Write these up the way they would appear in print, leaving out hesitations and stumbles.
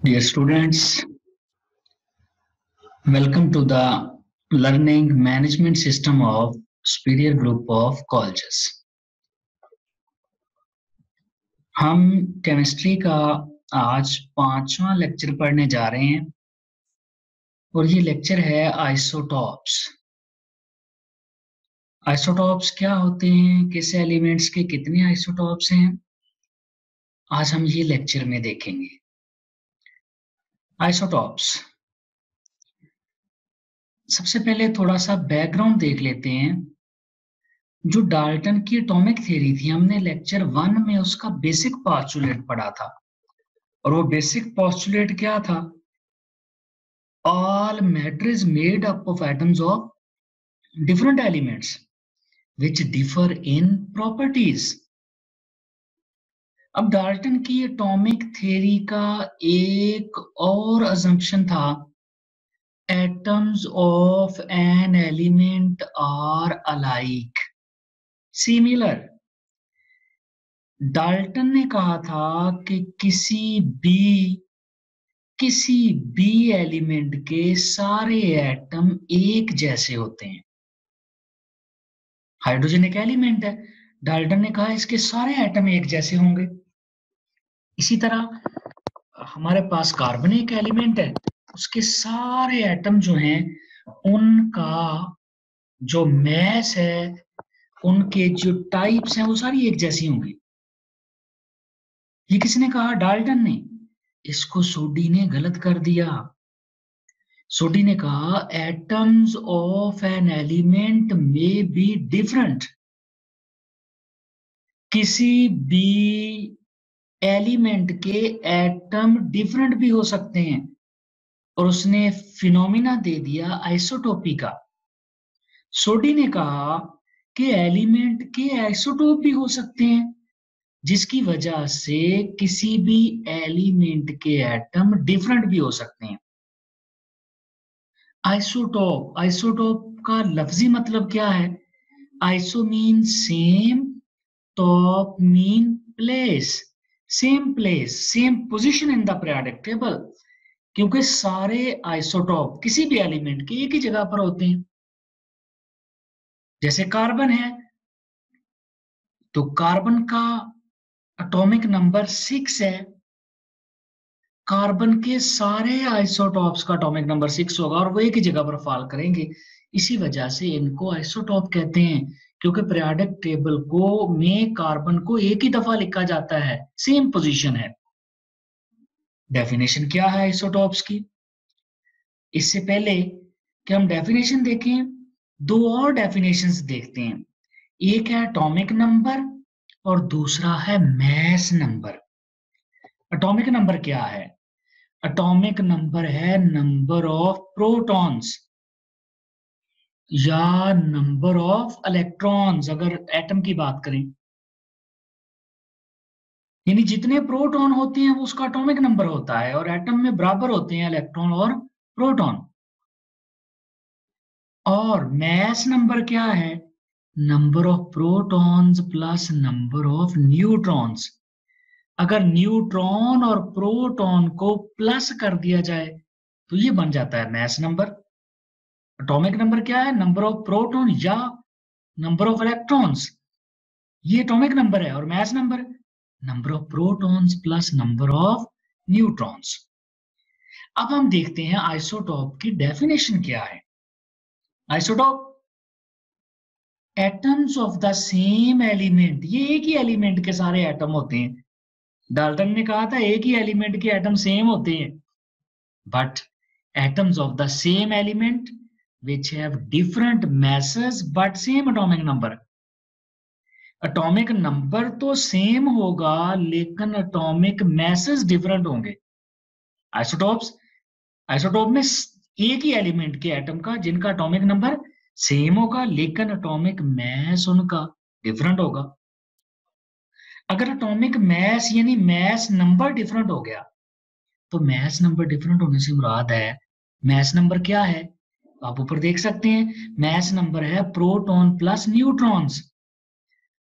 Dear students, welcome to the learning management system of Superior Group of Colleges. हम chemistry का आज 5वां lecture पढ़ने जा रहे हैं और ये लेक्चर है आइसोटॉप्स। आइसोटॉप्स क्या होते हैं, किस एलिमेंट्स के कितने आइसोटॉप्स हैं, आज हम ये लेक्चर में देखेंगे। आइसोटॉप्स, सबसे पहले थोड़ा सा बैकग्राउंड देख लेते हैं। जो डाल्टन की एटॉमिक थ्योरी थी, हमने लेक्चर 1 में उसका बेसिक पोस्टुलेट पढ़ा था और वो बेसिक पोस्टुलेट क्या था? All matter is made up of atoms of different elements which differ in properties. अब डाल्टन की एटॉमिक थ्योरी का एक और असम्पशन था, atoms of an element are alike similar. Dalton ने कहा था कि किसी भी एलिमेंट के सारे एटम एक जैसे होते हैं। हाइड्रोजन एक एलिमेंट है, डाल्टन ने कहा इसके सारे एटम एक जैसे होंगे। इसी तरह हमारे पास कार्बन एक एलिमेंट है, उसके सारे एटम जो हैं उनका जो मैस है, उनके जो टाइप्स हैं वो सारी एक जैसी होंगी। ये किसने कहा? डाल्टन ने। इसको सोडी ने गलत कर दिया। सोडी ने कहा एटम्स ऑफ एन एलिमेंट में बी डिफरेंट। किसी भी एलिमेंट के एटम डिफरेंट भी हो सकते हैं और उसने फिनोमिना दे दिया आइसोटोपी का। सोडी ने कहा कि एलिमेंट के आइसोटोप भी हो सकते हैं, जिसकी वजह से किसी भी एलिमेंट के एटम डिफरेंट भी हो सकते हैं। आइसोटोप, आइसोटोप का लफ्जी मतलब क्या है? Iso mean same, top mean place, same position in the periodic table. क्योंकि सारे आइसोटोप किसी भी एलिमेंट के एक ही जगह पर होते हैं। जैसे कार्बन है तो कार्बन का एटॉमिक नंबर 6 है, कार्बन के सारे आइसोटॉप्स का एटॉमिक नंबर 6 होगा और वो एक ही जगह पर फॉल करेंगे। इसी वजह से इनको आइसोटॉप कहते हैं, क्योंकि पीरियोडिक टेबल को में कार्बन को एक ही दफा लिखा जाता है, सेम पोजीशन है। डेफिनेशन क्या है आइसोटॉप्स की? इससे पहले कि हम डेफिनेशन देखें, दो और डेफिनेशंस देखते हैं। एक है एटॉमिक नंबर और दूसरा है मैस नंबर। एटॉमिक नंबर क्या है? एटॉमिक नंबर है नंबर ऑफ प्रोटॉन्स या नंबर ऑफ इलेक्ट्रॉन्स, अगर एटम की बात करें। यानी जितने प्रोटॉन होते हैं वो उसका एटॉमिक नंबर होता है, और एटम में बराबर होते हैं इलेक्ट्रॉन और प्रोटॉन। और मैस नंबर क्या है? Number of protons plus number of neutrons. अगर न्यूट्रॉन और प्रोटॉन को प्लस कर दिया जाए तो ये बन जाता है मैस नंबर। एटॉमिक नंबर क्या है? नंबर ऑफ प्रोटॉन या नंबर ऑफ इलेक्ट्रॉन्स, ये एटॉमिक नंबर है। और mass number number of protons plus number of neutrons. अब हम देखते हैं आइसोटॉप की डेफिनेशन क्या है। Isotope atoms of the same element, ये एक ही एलिमेंट के सारे एटम होते हैं। डाल्टन ने कहा था एक ही एलिमेंट के एटम सेम होते हैं, but atoms of the same element which have different masses but same atomic number। Atomic number तो सेम होगा लेकिन एटॉमिक मैसेस डिफरेंट होंगे। आइसोटॉप में एक ही एलिमेंट के एटम का जिनका एटॉमिक नंबर सेम होगा लेकिन एटॉमिक मैस उनका डिफरेंट होगा। अगर एटॉमिक मैस यानी मैस नंबर डिफरेंट हो गया तो मैस नंबर डिफरेंट होने से मुराद है, मैस नंबर क्या है? आप ऊपर देख सकते हैं, मैस नंबर है प्रोटॉन प्लस न्यूट्रॉन्स।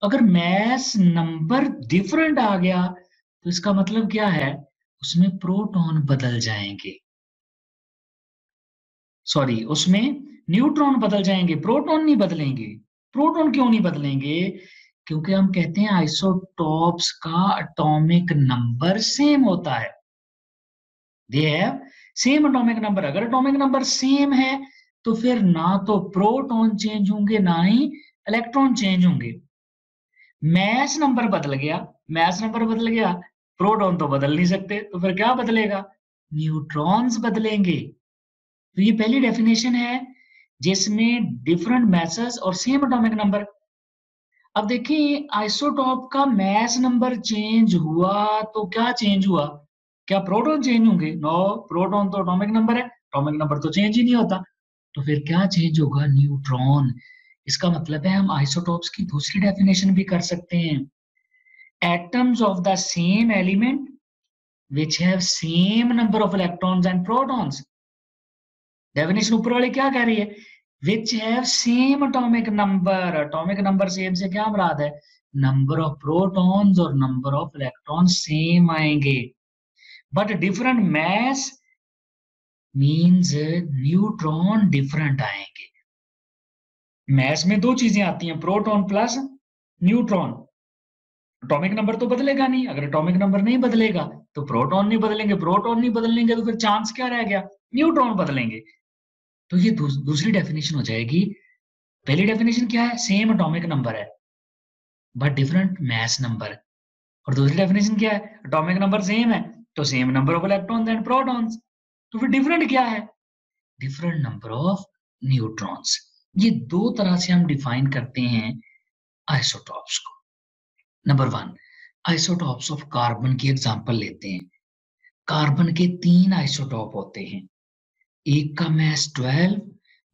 अगर मैस नंबर डिफरेंट आ गया तो इसका मतलब क्या है? उसमें प्रोटॉन बदल जाएंगे, सॉरी उसमें न्यूट्रॉन बदल जाएंगे, प्रोटॉन नहीं बदलेंगे। प्रोटॉन क्यों नहीं बदलेंगे? क्योंकि हम कहते हैं आइसोटॉप्स का एटॉमिक नंबर सेम होता है, they have same atomic number. अगर एटॉमिक नंबर सेम है तो फिर ना तो प्रोटॉन चेंज होंगे ना ही इलेक्ट्रॉन चेंज होंगे। मैस नंबर बदल गया, मैस नंबर बदल गया, प्रोटॉन तो बदल नहीं सकते, तो फिर क्या बदलेगा? न्यूट्रॉन्स बदलेंगे। तो ये पहली डेफिनेशन है जिसमें डिफरेंट मैसेस और सेम एटॉमिक नंबर। अब देखिए आइसोटॉप का मैस नंबर चेंज हुआ तो क्या चेंज हुआ? क्या प्रोटॉन चेंज होंगे? नो, प्रोटॉन तो एटॉमिक नंबर है, एटॉमिक नंबर तो चेंज ही नहीं होता। तो फिर क्या चेंज होगा? न्यूट्रॉन। इसका मतलब है हम आइसोटॉप्स की दूसरी डेफिनेशन भी कर सकते हैं, atoms of the same element which have same number of electrons and protons। Definition ऊपर वाली क्या कह रही है? Which have same atomic number. Atomic number same से क्या मुराद है? नंबर ऑफ प्रोटॉन्स और नंबर ऑफ इलेक्ट्रॉन सेम आएंगे, but different mass means neutron different आएंगे। मैस में दो चीजें आती हैं, proton plus neutron. Atomic number तो बदलेगा नहीं, अगर एटॉमिक नंबर नहीं बदलेगा तो प्रोटॉन नहीं बदलेंगे, प्रोटॉन नहीं बदलेंगे तो फिर चांस क्या रह गया? न्यूट्रॉन बदलेंगे। तो ये दूसरी डेफिनेशन हो जाएगी। पहली डेफिनेशन क्या है? सेम एटॉमिक नंबर है बट डिफरेंट मैस नंबर। और दूसरी डेफिनेशन क्या है? एटॉमिक नंबर सेम है तो same number of electrons and protons. तो फिर डिफरेंट क्या है? Different number of neutrons. ये दो तरह से हम डिफाइन करते हैं आइसोटॉप्स को। Number one, isotopes of carbon की एग्जांपल लेते हैं। कार्बन के 3 आइसोटॉप होते हैं, एक का मैस 12,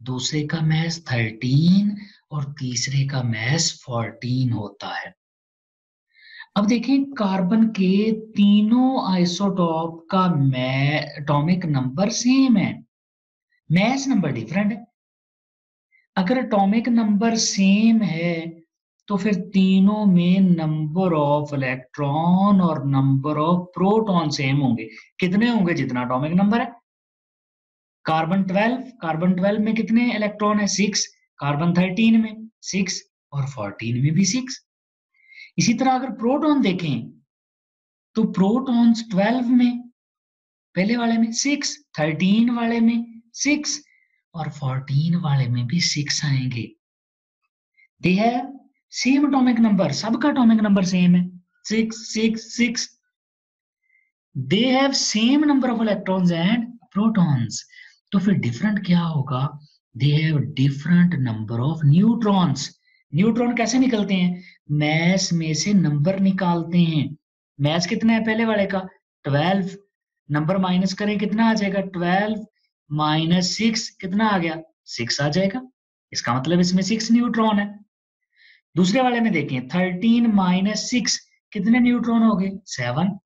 दूसरे का मैस 13 और तीसरे का मैस 14 होता है। अब देखिए कार्बन के तीनों आइसोटॉप का एटॉमिक नंबर सेम है, मैस नंबर डिफरेंट है। अगर एटॉमिक नंबर सेम है तो फिर तीनों में नंबर ऑफ इलेक्ट्रॉन और नंबर ऑफ प्रोटॉन सेम होंगे। कितने होंगे? जितना एटॉमिक नंबर है। कार्बन 12, कार्बन 12 में कितने इलेक्ट्रॉन है? 6। कार्बन 13 में 6 और 14 में भी 6। इसी तरह अगर प्रोटॉन देखें तो प्रोटॉन्स 12 में पहले वाले में 6, 13 वाले में 6 और 14 वाले में भी 6 आएंगे। दे हैव सेम एटॉमिक नंबर, सबका एटॉमिक नंबर सेम है 6 6 6। दे have same number of electrons and protons. तो फिर डिफरेंट क्या होगा? दे have different number of neutrons. Neutron कैसे निकलते हैं? मैस में से नंबर निकालते हैं। मैस कितना है पहले वाले का? 12। नंबर माइनस करें कितना आ जाएगा? 12 माइनस 6 कितना आ गया? 6 आ जाएगा। इसका मतलब इसमें 6 न्यूट्रॉन है। दूसरे वाले में देखें 13 माइनस 6 कितने न्यूट्रॉन हो गए? 7।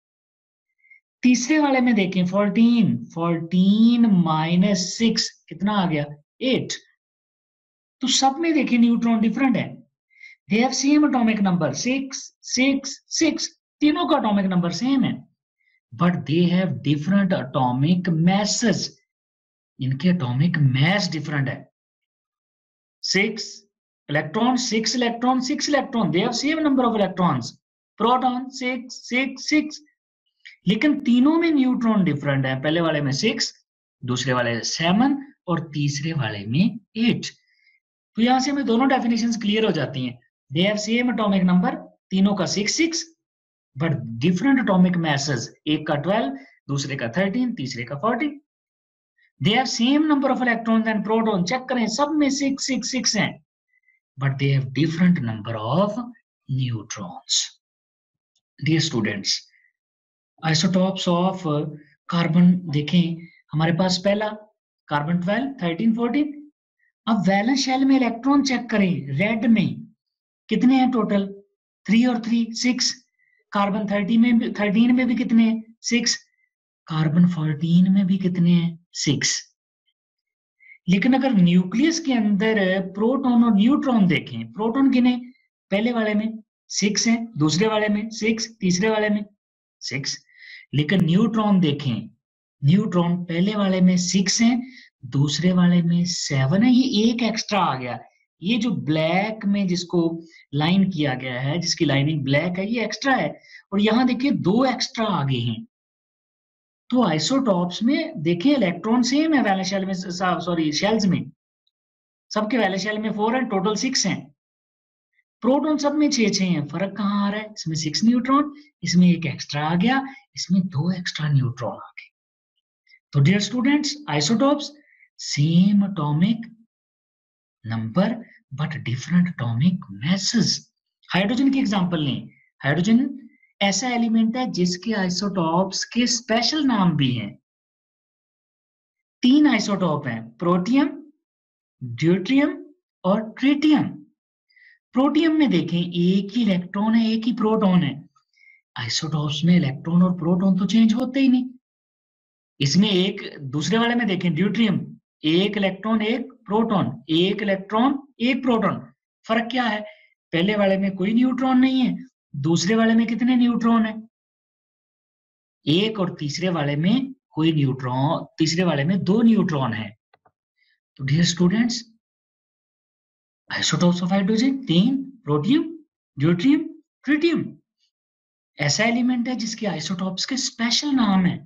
तीसरे वाले में देखें 14 माइनस 6 कितना आ गया? 8। तो सब में देखें न्यूट्रॉन डिफरेंट है। They have same atomic number 6 6 6, तीनों का एटॉमिक नंबर सेम है but they have different atomic masses. इनके एटॉमिक मैस डिफरेंट है। 6 electron 6 electron 6 electron, they have same number of electrons. Proton 6 6 6, लेकिन तीनों में न्यूट्रॉन डिफरेंट है। पहले वाले में 6, दूसरे वाले 7 और तीसरे वाले में 8। तो यहां से हमें दोनों डेफिनेशंस क्लियर हो जाती हैं। दे हैव सेम एटॉमिक नंबर, तीनों का 6 6 बट डिफरेंट एटॉमिक मैसेस, एक का 12, दूसरे का 13, तीसरे का 14। They have same number of electrons and proton, check करें सब में 6 6 6 हैं but they have different number of neutrons. Dear students, isotopes of carbon देखें। हमारे पास पहला कार्बन 12 13 14। अब वैलेंस शेल में इलेक्ट्रॉन चेक करें, रेड में कितने हैं टोटल? 3 और 3 6। कार्बन 13 में भी कितने हैं? 6। कार्बन 14 में भी कितने हैं? 6। लेकिन अगर न्यूक्लियस के अंदर प्रोटॉन और न्यूट्रॉन देखें, प्रोटॉन कितने? पहले वाले में 6 है, दूसरे वाले में 6, तीसरे वाले में 6। लेकिन न्यूट्रॉन देखें, न्यूट्रॉन पहले वाले में 6 है, दूसरे वाले में 7 है, ये एक एक्स्ट्रा आ गया। ये जो ब्लैक में जिसको लाइन किया गया है, जिसकी लाइनिंग ब्लैक है, ये एक्स्ट्रा है। और यहां देखिए 2 एक्स्ट्रा आ गए हैं। तो आइसोटॉप्स में देखिए इलेक्ट्रॉन सेम है वैलेंस शेल में, सॉरी शेल्स में, सबके वैलेंस शेल में 4 है, टोटल 6 हैं। प्रोटॉन सब में 6 हैं, फर्क कहाँ आ रहा है? इसमें 6 न्यूट्रॉन, इसमें एक एक्स्ट्रा आ गया, इसमें 2 एक्स्ट्रा न्यूट्रॉन आ गए। तो dear students, isotopes same atomic number but different atomic masses. Hydrogen की एग्जांपल लें। हाइड्रोजन ऐसा एलिमेंट है जिसके आइसोटॉप्स के स्पेशल नाम भी हैं। 3 आइसोटॉप हैं, प्रोटियम, ड्यूट्रियम और ट्रिटियम। प्रोटियम में देखें एक ही इलेक्ट्रॉन है, एक ही प्रोटॉन है। आइसोटॉप्स में इलेक्ट्रॉन और प्रोटॉन तो चेंज होते ही नहीं। इसमें एक, दूसरे वाले में देखें ड्यूट्रियम, एक इलेक्ट्रॉन एक प्रोटॉन, एक इलेक्ट्रॉन एक प्रोटॉन। फर्क क्या है? पहले वाले में कोई न्यूट्रॉन नहीं है, दूसरे वाले में कितने न्यूट्रॉन है? एक, और तीसरे वाले में कोई न्यूट्रॉन, तीसरे वाले में 2 न्यूट्रॉन है। तो dear students, isotopes of hydrogen 3, protium, deuterium, tritium. ऐसा एलिमेंट है जिसके आइसोटॉप्स के स्पेशल नाम है।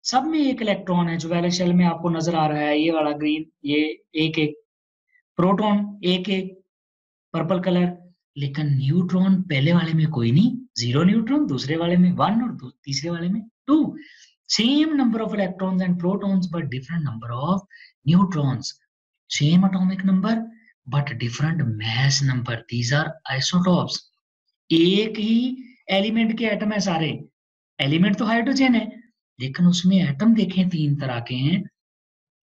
सब में एक इलेक्ट्रॉन है, जो वैलेंस शेल में आपको नजर आ रहा है, ये वाला ग्रीन, ये एक एक। प्रोटॉन एक एक, पर्पल कलर। लेकिन न्यूट्रॉन पहले वाले में कोई नहीं, 0 न्यूट्रॉन, दूसरे वाले में 1 और तीसरे वाले में 2। Same number of electrons and protons but different number of neutrons. Same atomic number but different mass number, these are isotopes. एक ही एलिमेंट के एटम है सारे, एलिमेंट तो हाइड्रोजन है, लेकिन उसमें एटम देखें 3 तरह के हैं,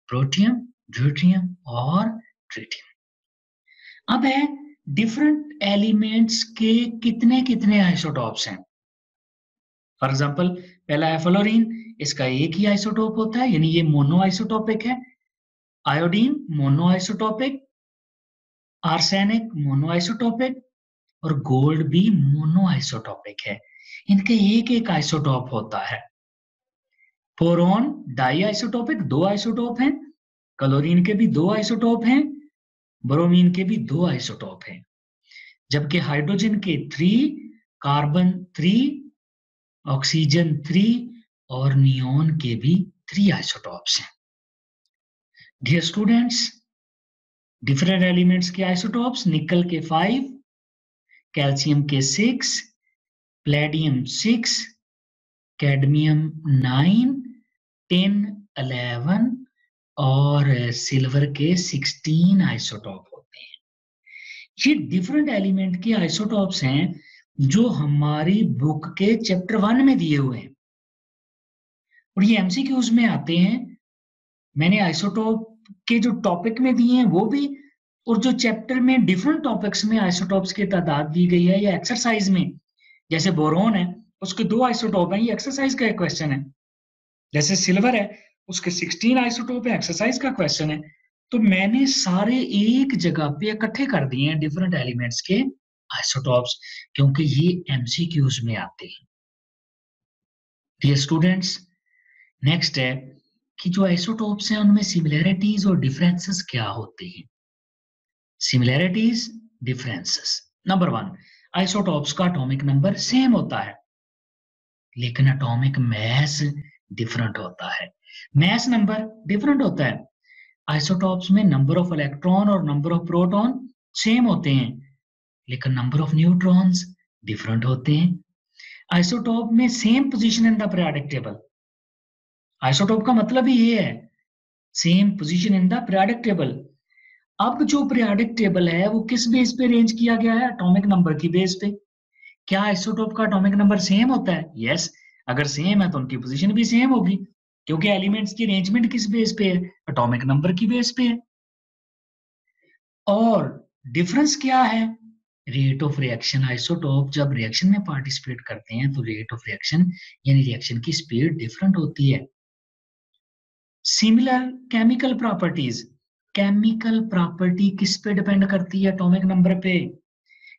प्रोटियम, ड्यूट्रियम और ट्रिटियम। अब है डिफरेंट एलिमेंट्स के कितने कितने आइसोटॉप्स हैं। फॉर एग्जांपल पहला है फ्लोरीन, इसका एक ही आइसोटॉप होता है, यानी ये मोनो आइसोटॉपिक है। Iodine mono isotopic, arsenic mono isotopic और गोल्ड भी मोनो आइसोटॉपिक है। इनके एक एक आइसोटॉप होता है। बोरॉन डाई आइसोटॉपिक, 2 आइसोटॉप हैं। क्लोरीन के भी 2 आइसोटॉप हैं, ब्रोमीन के भी 2 आइसोटॉप हैं। जबकि हाइड्रोजन के 3, कार्बन 3, ऑक्सीजन 3 और नियोन के भी 3 आइसोटॉप्स हैं। डियर स्टूडेंट्स, डिफरेंट एलिमेंट्स के आइसोटॉप्स, निकल के 5, कैल्शियम के 6, प्लेडियम 6, कैडमियम 9, 10, 11 और सिल्वर के 16 आइसोटॉप होते हैं। ये डिफरेंट एलिमेंट के आइसोटॉप्स हैं जो हमारी बुक के चैप्टर 1 में दिए हुए हैं, और ये एमसीक्यूज में आते हैं। मैंने आइसोटॉप के जो टॉपिक में दिए हैं वो भी, और जो चैप्टर में डिफरेंट टॉपिक्स में आइसोटॉप्स की तादाद दी गई है, या एक्सरसाइज में, जैसे बोरोन है उसके 2 आइसोटॉप हैं, ये एक्सरसाइज का एक क्वेश्चन है। जैसे सिल्वर है उसके 16 आइसोटॉप है, एक्सरसाइज का क्वेश्चन है। तो मैंने सारे एक जगह पे इकट्ठे कर दिए हैं डिफरेंट एलिमेंट्स के आइसोटॉप्स, क्योंकि ये एमसीक्यूज में आते हैं। डियर स्टूडेंट्स, नेक्स्ट है कि जो आइसोटॉप्स हैं उनमें सिमिलैरिटीज और डिफरेंसेस क्या होते हैं। Similarities, differences. नंबर 1, आइसोटॉप्स का एटॉमिक नंबर सेम होता है, लेकिन एटॉमिक मास डिफरेंट होता है। मास नंबर डिफरेंट होता है। आइसोटॉप्स में नंबर ऑफ इलेक्ट्रॉन और नंबर ऑफ प्रोटॉन सेम होते हैं, लेकिन नंबर ऑफ न्यूट्रॉन्स डिफरेंट होते हैं। आइसोटॉप में same position in the periodic table. Isotope का मतलब ही ये है, same position in the periodic table. अब जो पीरियोडिक टेबल है वो किस बेस पे अरेंज किया गया है? एटॉमिक नंबर की बेस पे। क्या आइसोटॉप का एटॉमिक नंबर सेम होता है? यस, अगर सेम है तो उनकी पोजीशन भी सेम होगी, क्योंकि एलिमेंट्स की अरेंजमेंट किस बेस पे है? एटॉमिक नंबर की बेस पे है। और डिफरेंस क्या है? Rate of reaction. आइसोटॉप जब रिएक्शन में पार्टिसिपेट करते हैं तो रेट ऑफ रिएक्शन यानी रिएक्शन की स्पीड डिफरेंट होती है। Similar chemical properties. Chemical property किस पे डिपेंड करती है? एटॉमिक नंबर पे।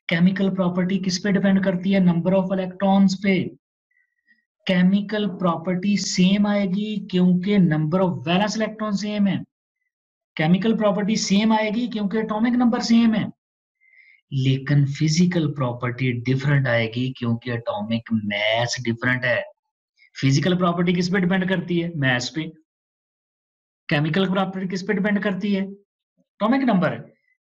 केमिकल प्रॉपर्टी किस पे डिपेंड करती है? नंबर ऑफ इलेक्ट्रॉन्स पे। केमिकल प्रॉपर्टी सेम आएगी क्योंकि number of valence electron same है। केमिकल प्रॉपर्टी सेम आएगी क्योंकि एटॉमिक नंबर सेम है। लेकिन फिजिकल प्रॉपर्टी डिफरेंट आएगी क्योंकि एटॉमिक मास डिफरेंट है। फिजिकल प्रॉपर्टी किस पे डिपेंड करती है? मास पे। केमिकल प्रॉपर्टी किस पे डिपेंड करती है? Atomic number.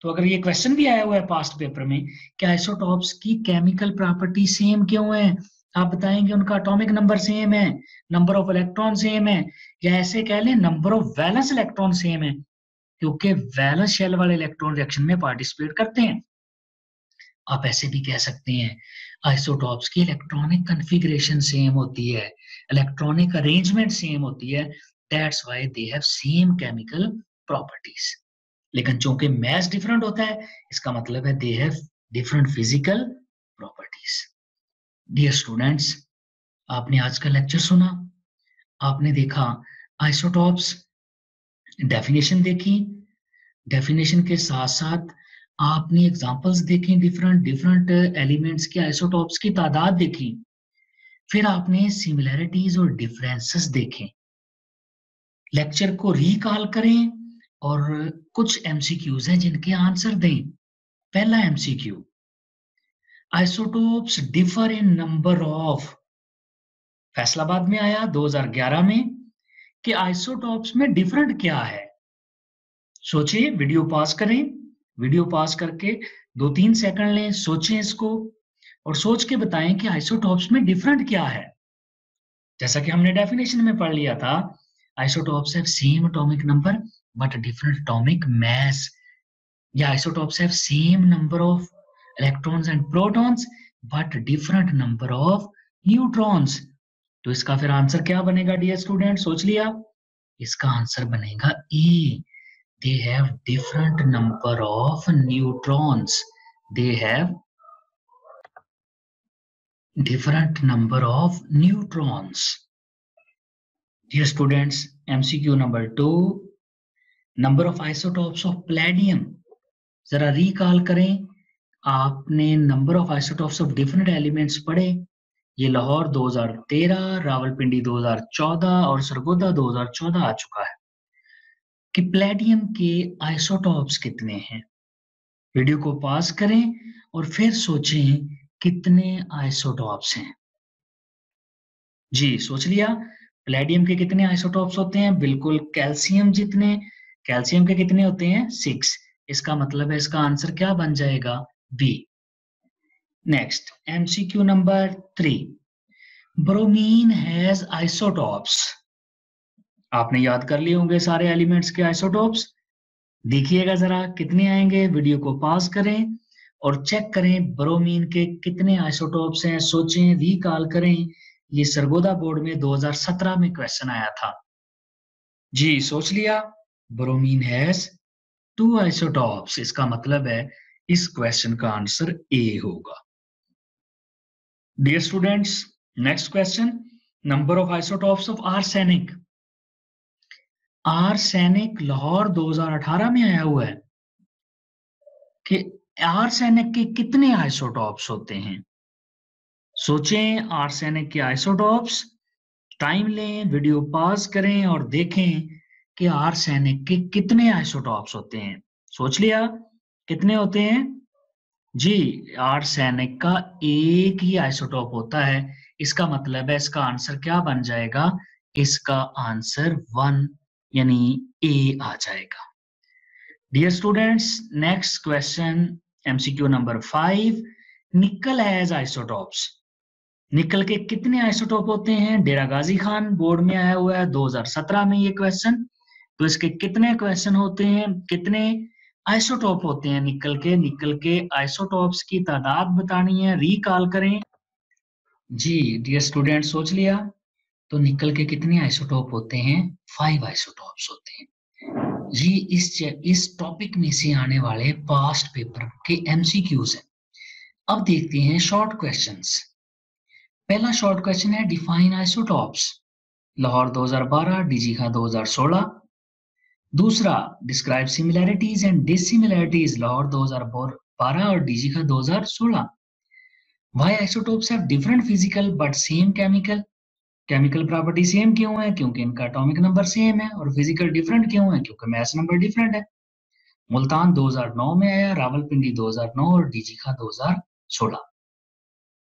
तो अगर ये क्वेश्चन भी आया हुआ है पास्ट पेपर में कि आइसोटॉप्स की केमिकल प्रॉपर्टी सेम क्यों है, आप बताएंगे उनका एटॉमिक नंबर सेम है, नंबर ऑफ इलेक्ट्रॉन सेम है, या ऐसे कह लें number of valence electron same है, क्योंकि वैलेंस शेल वाले इलेक्ट्रॉन रिएक्शन में पार्टिसिपेट करते हैं। आप ऐसे भी कह सकते हैं आइसोटॉप्स की इलेक्ट्रॉनिक कॉन्फ़िगरेशन सेम होती है, इलेक्ट्रॉनिक अरेंजमेंट सेम होती है, that's why they have same chemical properties. लेकिन चूंकि मैस डिफरेंट होता है, इसका मतलब है they have different physical properties. Dear students, आपने आज का लेक्चर सुना, आपने देखा आइसोटॉप्स, डेफिनेशन देखी, डेफिनेशन के साथ साथ आपने एग्जांपल्स देखी, डिफरेंट एलिमेंट्स के आइसोटॉप्स की तादाद देखी, फिर आपने सिमिलैरिटीज और डिफरेंसेस देखे। लेक्चर को रिकॉल करें और कुछ एमसीक्यूज हैं जिनके आंसर दें। पहला MCQ, isotopes differ in number of, Faisalabad में आया 2011 में कि आइसोटोप्स में डिफरेंट क्या है। सोचिए, वीडियो पॉज करें, वीडियो पॉज करके 2-3 सेकंड लें, सोचें इसको और सोच के बताएं कि आइसोटोप्स में डिफरेंट क्या है। जैसा कि हमने डेफिनेशन में पढ़ लिया था, isotopes have same atomic number but different atomic mass, या isotopes have same number of electrons and protons but different number of neutrons. तो इसका फिर आंसर क्या बनेगा डियर स्टूडेंट? सोच लिया? इसका आंसर बनेगा ए, they have different number of neutrons, they have different number of neutrons. Dear students, MCQ number 2, number of isotopes of palladium, जरा रिकॉल करें, आपने number of isotopes of different elements पढ़े, ये लाहौर 2013, रावलपिंडी 2014 और सरगोदा 2014 आ चुका है कि प्लेडियम के आइसोटॉप्स कितने हैं। वीडियो को पॉज करें और फिर सोचें कितने आइसोटॉप्स हैं। जी, सोच लिया? प्लेडियम के कितने आइसोटॉप्स होते हैं? बिल्कुल कैल्शियम जितने। कैल्शियम के कितने होते हैं? 6। इसका मतलब है इसका आंसर क्या बन जाएगा? B. Next, MCQ number 3, bromine has isotopes. आपने याद कर लिए होंगे सारे एलिमेंट्स के आइसोटॉप्स। देखिएगा जरा कितने आएंगे, वीडियो को पॉज करें और चेक करें ब्रोमीन के कितने आइसोटॉप्स हैं। सोचें, रिकॉल करें, ये सरगोदा बोर्ड में 2017 में क्वेश्चन आया था। जी, सोच लिया? ब्रोमीन हैज 2 आइसोटॉप्स, इसका मतलब है इस क्वेश्चन का आंसर ए होगा। Dear students, next question, number of isotopes of arsenic. Arsenic Lahore 2018 में आया हुआ है कि आर्सेनिक के कितने आइसोटॉप्स होते हैं। सोचें आर्सेनिक के आइसोटॉप्स, टाइम लें, वीडियो पॉज करें और देखें कि आर्सेनिक के कितने आइसोटॉप्स होते हैं। सोच लिया? कितने होते हैं? जी, आर्सेनिक का एक ही आइसोटॉप होता है, इसका मतलब है इसका आंसर क्या बन जाएगा? इसका आंसर 1 यानी ए आ जाएगा। Dear students, next question, MCQ number 5, nickel has isotopes. निकल के कितने आइसोटॉप होते हैं? डेरा गाजी खान बोर्ड में आया हुआ है 2017 में ये क्वेश्चन। तो इसके कितने क्वेश्चन होते हैं, कितने आइसोटॉप होते हैं निकल के? निकल के आइसोटॉप्स की तादाद बतानी है, रिकॉल करें। जी डियर स्टूडेंट, सोच लिया? तो निकल के कितने आइसोटॉप होते हैं? 5 आइसोटॉप्स होते हैं। ये इस टॉपिक में से आने वाले पास्ट पेपर के एमसीक्यूज हैं। अब देखते हैं शॉर्ट क्वेश्चंस। पहला शॉर्ट क्वेश्चन है डिफाइन आइसोटॉप्स, लाहौर 2012, डीजी खां 2016। दूसरा, describe similarities and dissimilarities, Lahore 2012 और DG Khan 2016। Why isotopes have different physical but same chemical, chemical property same क्यों है? क्योंकि इनका एटॉमिक नंबर सेम है। और फिजिकल डिफरेंट क्यों है? क्योंकि मैथ नंबर डिफरेंट है। मुल्तान 2009 में आया, रावलपिंडी 2009 और डीजीखा 2016।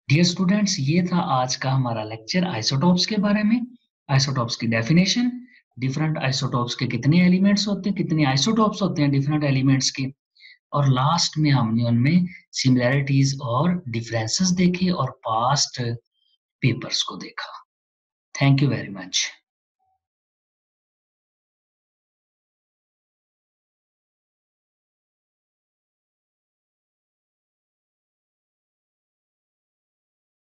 डियर स्टूडेंट्स, ये था आज का हमारा लेक्चर आइसोटॉप्स के बारे में। आइसोटॉप्स की डेफिनेशन, डिफरेंट आइसोटॉप्स के कितने एलिमेंट्स होते हैं, कितने आइसोटॉप्स होते हैं डिफरेंट एलिमेंट्स के, और लास्ट में हमने उनमें सिमिलैरिटीज और डिफरेंसेस देखे और पास्ट पेपर्स को देखा। Thank you very much.